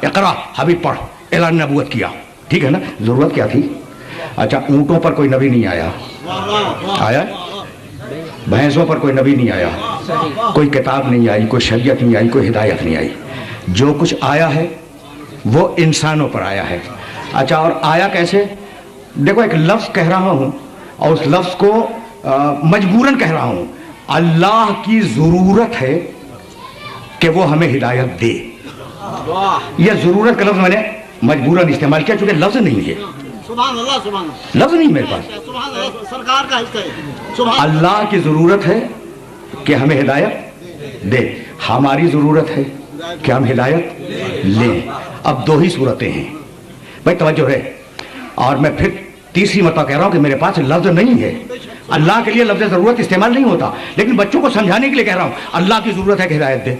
इकरा हबीब पढ़, ऐलान नबूवत किया, ठीक है ना। जरूरत क्या थी? अच्छा, ऊंटों पर कोई नबी नहीं आया, आया? भैंसों पर कोई नबी नहीं आया, कोई किताब नहीं आई, कोई शरीयत नहीं आई, कोई हिदायत नहीं आई। जो कुछ आया है वो इंसानों पर आया है। अच्छा, और आया कैसे? देखो, एक लफ्ज कह रहा हूं और उस लफ्ज को मजबूरन कह रहा हूं। अल्लाह की जरूरत है कि वो हमें हिदायत दे। यह जरूरत का लफ्ज मैंने मजबूरन इस्तेमाल किया क्योंकि लफ्ज नहीं है, लफ्ज नहीं मेरे पास। सरकार का हिस्सा है। अल्लाह की जरूरत है कि हमें हिदायत दे, हमारी जरूरत है कि हम हिदायत लें। अब दो ही सूरतें हैं भाई, तवज्जो है। और मैं फिर तीसरी मरतबा कह रहा हूं कि मेरे पास लफ्ज नहीं है। अल्लाह के लिए लफ्ज जरूरत इस्तेमाल नहीं होता, लेकिन बच्चों को समझाने के लिए कह रहा हूं। अल्लाह की जरूरत है कि हिदायत दे,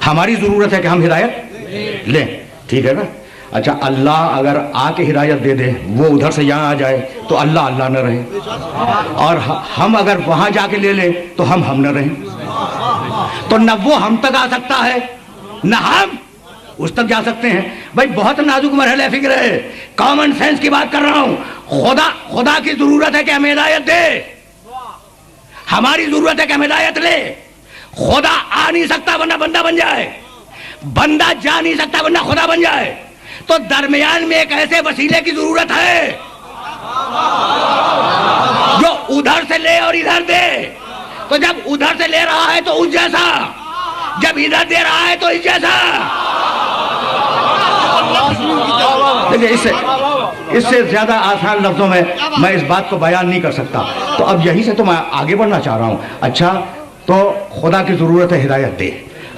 हमारी जरूरत है कि हम हिदायत लें, ठीक है ना। अच्छा, अल्लाह अगर आके हिदायत दे दे, वो उधर से यहाँ आ जाए तो अल्लाह अल्लाह न रहे, और हम अगर वहां जाके ले ले तो हम न रहें। तो न वो हम तक आ सकता है न हम उस तक जा सकते हैं। भाई बहुत नाजुक मरहले फिक्र है, कॉमन सेंस की बात कर रहा हूं। खुदा की जरूरत है कि हमें हिदायत दे, हमारी जरूरत है कि हम हिदायत ले। खुदा आ नहीं सकता वरना बंदा बन जाए, बंदा जा नहीं सकता वरना खुदा बन जाए। तो दरमियान में एक ऐसे वसीले की जरूरत है जो उधर से ले और इधर दे। तो जब उधर से ले रहा है तो उस जैसा, जब इधर दे रहा है तो इस जैसा। देखिए, इससे ज्यादा आसान लफ्जों में मैं इस बात को बयान नहीं कर सकता। तो अब यही से तो मैं आगे बढ़ना चाह रहा हूं। अच्छा, तो खुदा की जरूरत है हिदायत दे,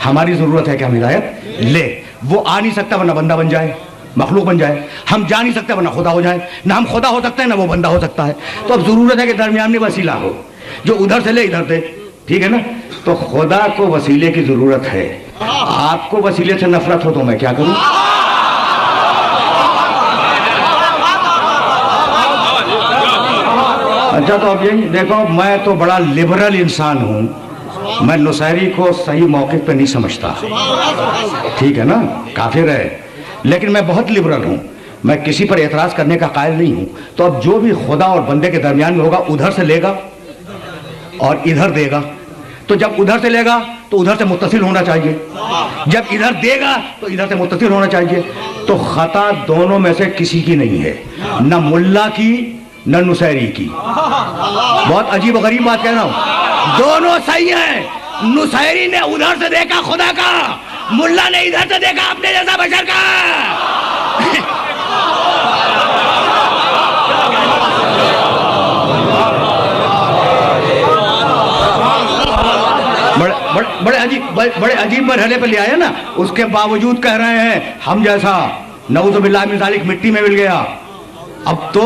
हमारी जरूरत है कि हम हिदायत ले। वो आ नहीं सकता वरना बंदा बन जाए, मखलूक बन जाए। हम जा नहीं सकते वरना खुदा हो जाए। ना हम खुदा हो सकते हैं ना वो बंदा हो सकता है। तो अब जरूरत है कि दरमियान में वसीला हो जो उधर से ले इधर दे, ठीक है ना। तो खुदा को वसीले की जरूरत है। आपको वसीले से नफरत हो तो मैं क्या करूं? अच्छा, तो अब यही देखो, मैं तो बड़ा लिबरल इंसान हूं, मैं नुसैरी को सही मौके पे नहीं समझता, ठीक है ना, काफिर है, लेकिन मैं बहुत लिबरल हूं, मैं किसी पर एतराज करने का कायल नहीं हूं। तो अब जो भी खुदा और बंदे के दरमियान में होगा उधर से लेगा और इधर देगा। तो जब उधर से लेगा तो उधर से मुत्तसिल होना चाहिए, जब इधर देगा तो इधर से मुत्तसिल होना चाहिए। तो खता दोनों में से किसी की नहीं है, न मुल्ला की न नुसैरी की। बहुत अजीब और गरीब बात कह रहा हूं, दोनों सही हैं। नुसैरी ने उधर से देखा खुदा का, मुल्ला ने इधर से देखा अपने जैसा बशर का। बड़े अजीब मरहले पे ले आया ना, उसके बावजूद कह रहे हैं हम जैसा नऊज़ बिल्लाह मिन ज़ालिक मिट्टी में मिल गया। अब तो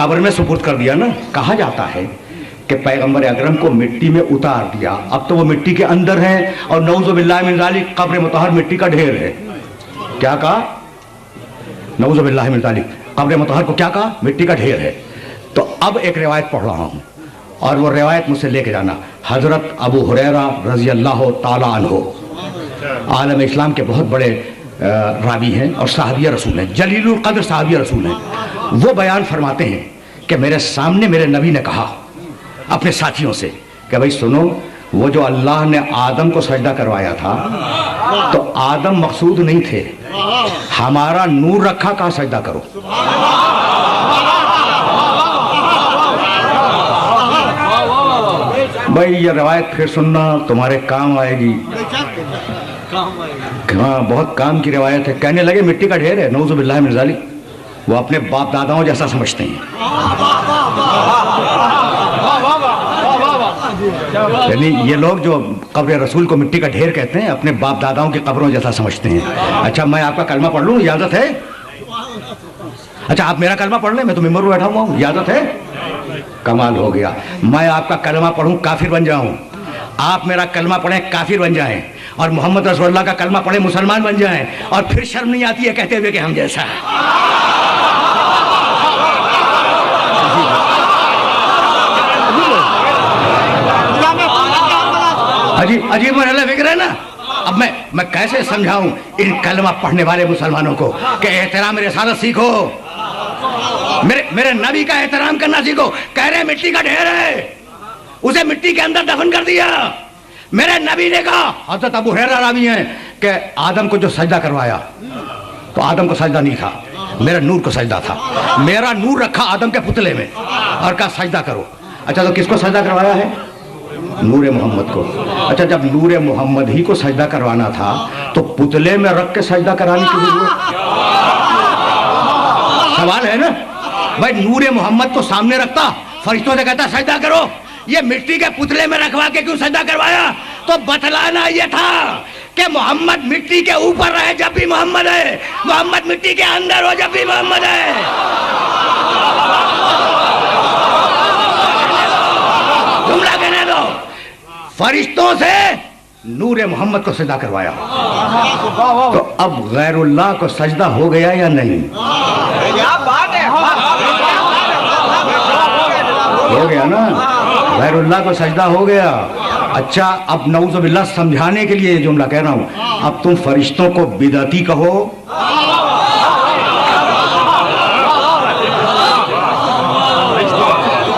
कब्र में सुपुर्द कर दिया ना। कहा जाता है कि पैगंबर अकरम को मिट्टी में उतार दिया, अब तो वो मिट्टी के अंदर है और नऊज़ बिल्लाह मिन ज़ालिक कब्र मुतहर मिट्टी का ढेर है। क्या कहा? नऊज़ बिल्लाह मिन ज़ालिक कब्र मुतहर को क्या कहा? मिट्टी का ढेर है। तो अब एक रिवायत पढ़ रहा हूं और वो रिवायत मुझसे लेके जाना। हजरत अबू हुरैरा रज़ी अल्लाह ताला अन्हु आलम इस्लाम के बहुत बड़े रावी हैं और साहबिया रसूल हैं, जलीलुल क़द्र साहबिया रसूल हैं। वो बयान फरमाते हैं कि मेरे सामने मेरे नबी ने कहा अपने साथियों से कि भाई सुनो, वो जो अल्लाह ने आदम को सजदा करवाया था तो आदम मकसूद नहीं थे, हमारा नूर रखा, कहा सजदा करो। भाई ये रवायत फिर सुनना, तुम्हारे काम आएगी। हाँ, बहुत काम की रवायत है। कहने लगे मिट्टी का ढेर है, नऊज़ु बिल्लाहि मिन ज़ालिक। वो अपने बाप दादाओं जैसा समझते हैं, यानी ये लोग जो कब्र रसूल को मिट्टी का ढेर कहते हैं अपने बाप दादाओं की कब्रों जैसा समझते हैं। अच्छा, मैं आपका कलमा पढ़ लूँ, इजाजत है? अच्छा, आप मेरा कलमा पढ़ लें, मैं तो मिंबर पर बैठा हुआ हूँ, इजाजत है? कमाल हो गया। मैं आपका कलमा पढ़ूं काफिर बन जाऊं, आप मेरा कलमा पढ़ें काफिर बन जाएं, और मोहम्मद रसूलुल्लाह का कलमा पढ़ें मुसलमान बन जाएं, और फिर शर्म नहीं आती है कहते हुए कि हम जैसा है। अजीब मरहला फिक्र है ना। अब اب میں کیسے سمجھاؤں ان کلمہ پڑھنے والے مسلمانوں کو کہ احترام رسالت سیکھو، میرے نبی کا احترام کرنا سیکھو. کہہ رہے مٹی کا ڈھیر ہے، اسے مٹی کے اندر دفن کر دیا. میرے نبی نے کہا، حضرت ابو ہریرہ راوی ہیں، کہ آدم کو جو سجدہ کروایا تو آدم کو سجدہ نہیں تھا، میرا نور کو سجدہ تھا. میرا نور رکھا آدم کے پتلے میں اور کہا سجدہ کرو. اچھا تو کس کو سجدہ کروایا ہے؟ نور محمد کو. اچھا جب نور محمد ہی کو سجدہ کروانا تھا تو پتلے میں رکھ کے سجدہ کرانے کی ضرورت؟ سوال ہے نا بھائی. نور محمد کو سامنے رکھتا، فرشتوں سے کہتا سجدہ کرو، یہ مٹی کے پتلے میں رکھوا کے کیوں سجدہ کروایا؟ تو بتلانا یہ تھا کہ محمد مٹی کے اوپر رہے جب بھی محمد ہے، محمد مٹی کے اندر ہو جب بھی محمد ہے. جملہ کہنے دو. فرشتوں سے نور محمد کو سجدہ کروایا تو اب غیر اللہ کو سجدہ ہو گیا یا نہیں؟ ہو گیا نا، غیر اللہ کو سجدہ ہو گیا. اچھا اب نعوذ باللہ سمجھانے کے لیے یہ جملہ کہہ رہا ہوں. اب تم فرشتوں کو بدعتی کہو،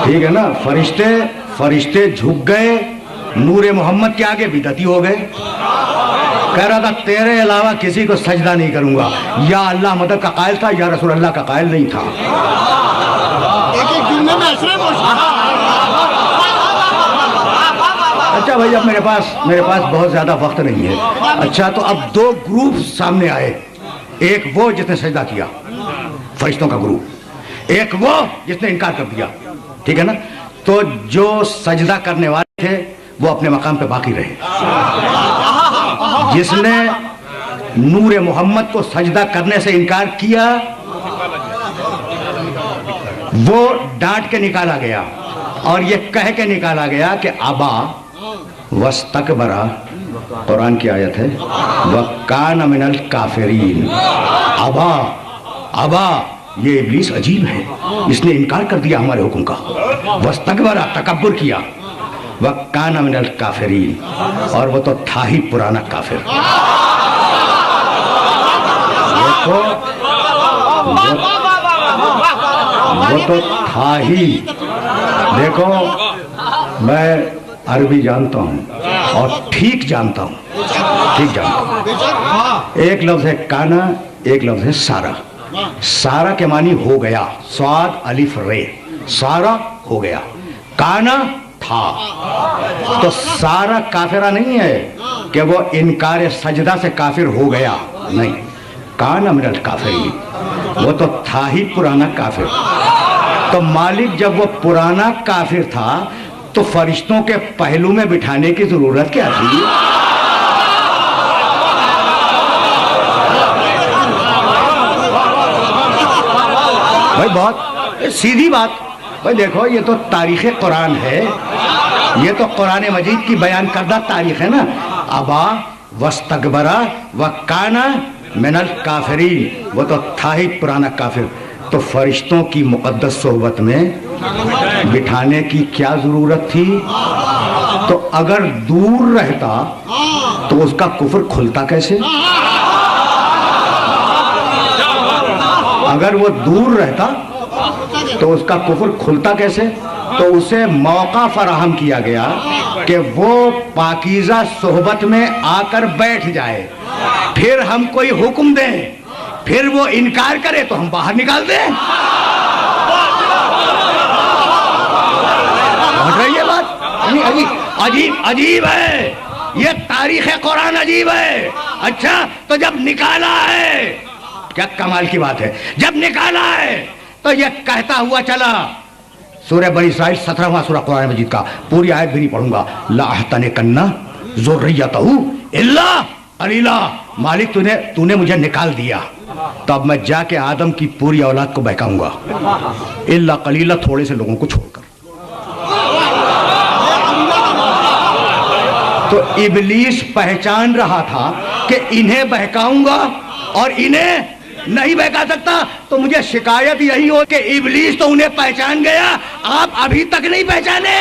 ٹھیک ہے نا. فرشتے جھک گئے نور محمد کے آگے، بدعتی ہو گئے. کہہ رہا تھا تیرے علاوہ کسی کو سجدہ نہیں کروں گا. یا اللہ مدد کا قائل تھا یا رسول اللہ کا قائل نہیں تھا. اچھا بھائی اب میرے پاس بہت زیادہ وقت نہیں ہے. اچھا تو اب دو گروپ سامنے آئے. ایک وہ جس نے سجدہ کیا، فرشتوں کا گروپ، ایک وہ جس نے انکار کر دیا. ٹھیک ہے نا. تو جو سجدہ کرنے والے تھے وہ اپنے مقام پہ باقی رہے. جس نے نور محمد کو سجدہ کرنے سے انکار کیا وہ ڈانٹ کے نکالا گیا اور یہ کہہ کے نکالا گیا کہ ابا واستکبرا، قرآن کی آیت ہے، وَكَانَ مِنَ الْكَافِرِينَ. ابا یہ ابلیس عجیب ہے، اس نے انکار کر دیا ہمارے حکم کا. واستکبرا، تکبر کیا. وَكَانَ مِنَ الْكَافِرِينَ، اور وہ تو تھا ہی پرانا کافر. وہ تو تھا ہی. دیکھو میں عربی جانتا ہوں اور ٹھیک جانتا ہوں. ایک لفظ ہے کانا، ایک لفظ ہے سارا. سارا کے معنی ہو گیا، صاد الف رے، سارا ہو گیا. کانا تھا. تو سارا کافرہ نہیں ہے کہ وہ انکار سجدہ سے کافر ہو گیا، نہیں. کانا من الکافرین، وہ تو تھا ہی پرانا کافر. تو مالک جب وہ پرانا کافر تھا تو فرشتوں کے پہلو میں بٹھانے کی ضرورت کیا تھی؟ بھائی بہت سیدھی بات. بھائی دیکھو یہ تو تاریخ قرآن ہے، یہ تو قرآن مجید کی بیان کردہ تاریخ ہے نا. ابا واستکبرا وکانا من الکافرین، وہ تو تھا ہی پرانا کافر. تو فرشتوں کی مقدس صحبت میں بٹھانے کی کیا ضرورت تھی؟ تو اگر دور رہتا تو اس کا کفر کھلتا کیسے؟ اگر وہ دور رہتا تو اس کا کفر کھلتا کیسے؟ تو اسے موقع فراہم کیا گیا کہ وہ پاکیزہ صحبت میں آ کر بیٹھ جائے، پھر ہم کوئی حکم دیں، پھر وہ انکار کرے تو ہم باہر نکال دیں. سمجھ رہی ہے بات؟ عجیب ہے یہ تاریخ قرآن، عجیب ہے. اچھا تو جب نکالا ہے، کیا کمال کی بات ہے، جب نکالا ہے تو یہ کہتا ہوا چلا. سورہ بنی اسرائیل 17واں سورہ قرآن مجید کا، پوری آیت بھی نہیں پڑھوں گا. لَأَحْتَنِكَنَّ ذُرِّيَّتَهُ إِلَّا قَلِيلًا. مالک تو نے مجھے نکال دیا تو اب میں جا کے آدم کی پوری اولاد کو بہکاؤں گا، الا قلیلا، تھوڑے سے لوگوں کو چھوڑ کر. تو ابلیس پہچان رہا تھا کہ انہیں بہکاؤں گا اور انہیں نہیں بہکا سکتا. تو مجھے شکایت یہی ہو کہ ابلیس تو انہیں پہچان گیا، آپ ابھی تک نہیں پہچانے.